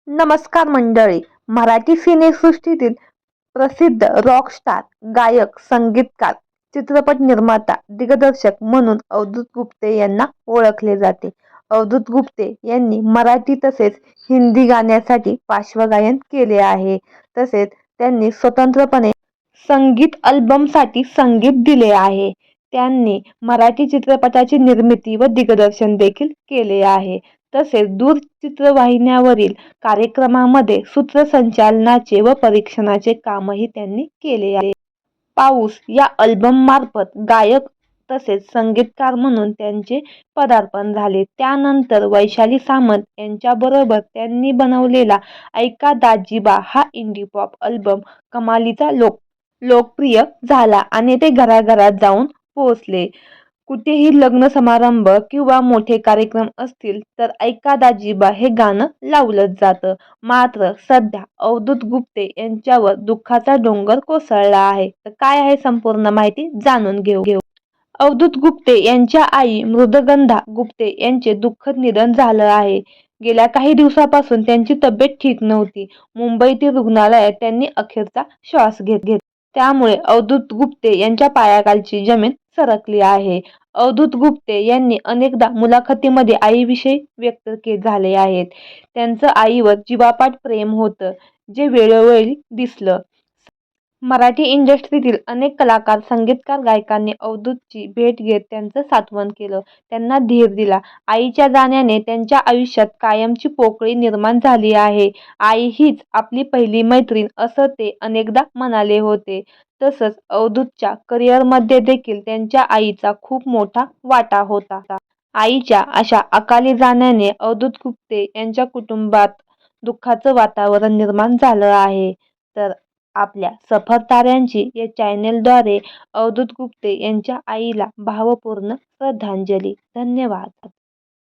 नमस्कार मंडळी. मराठी सिनेसृष्टीतील प्रसिद्ध रॉक स्टार, गायक, संगीतकार, चित्रपट निर्माता, दिग्दर्शक म्हणून अवधूत गुप्ते यांना ओळखले जाते. अवधूत गुप्ते यांनी मराठी तसेच हिंदी गाण्यासाठी पार्श्वगायन केले आहे. तसेच त्यांनी स्वतंत्रपणे संगीत अल्बमसाठी संगीत दिले आहे. त्यांनी मराठी चित्रपटाची निर्मिती व दिग्दर्शन देखील केले आहे. तसेच दूरचित्रवाहिन्यांवरील कार्यक्रमांमध्ये सूत्रसंचालनाचे व परीक्षणाचे कामही त्यांनी केले आहे. पाऊस या अल्बममार्फत गायक तसेच संगीतकार म्हणून त्यांचे पदार्पण झाले. त्यानंतर वैशाली सामंत यांच्याबरोबर त्यांनी बनवलेला ऐका दाजीबा हा इंडी पॉप अल्बम कमालीचा लोकप्रिय झाला आणि ते घराघरात जाऊन पोहोचले. कुठेही लग्न समारंभ किंवा मोठे कार्यक्रम असतील तर ऐका दाजीबा हे गाणं लावलंच जातं. मात्र सध्या अवधूत गुप्ते यांच्यावर दुःखाचा डोंगर कोसळला आहे. तर काय आहे संपूर्ण माहिती जाणून घेऊ. अवधूत गुप्ते यांच्या आई मृदगंधा गुप्ते यांचे दुःखद निधन झालं आहे. गेल्या काही दिवसापासून त्यांची तब्येत ठीक नव्हती. मुंबईतील रुग्णालयात त्यांनी अखेरचा श्वास घेत त्यामुळे अवधूत गुप्ते यांच्या पायाखालची जमीन सरकली आहे. अवधूत गुप्ते यांनी अनेकदा मुलाखतीमध्ये आईविषयी व्यक्त झाले आहेत. त्यांचं आईवर जीवापाड प्रेम होतं, जे वेळोवेळी दिसलं. मराठी इंडस्ट्रीतील अनेक कलाकार, संगीतकार, गायकांनी अवधूतची भेट घेत त्यांचं सांत्वन केलं, त्यांना धीर दिला. आईच्या जाण्याने त्यांच्या आयुष्यात कायमची पोकळी निर्माण झाली आहे. आई हीच आपली पहिली मैत्रीण असं ते अनेकदा म्हणाले होते. तसंच अवधूतच्या करिअरमध्ये देखील त्यांच्या आईचा खूप मोठा वाटा होता. आईच्या अशा अकाली जाण्याने अवधूत गुप्ते यांच्या कुटुंबात दुःखाचं वातावरण निर्माण झालं आहे. तर आपल्या सफर ताऱ्यांची या चॅनेलद्वारे अवधूत गुप्ते यांच्या आईला भावपूर्ण श्रद्धांजली. धन्यवाद.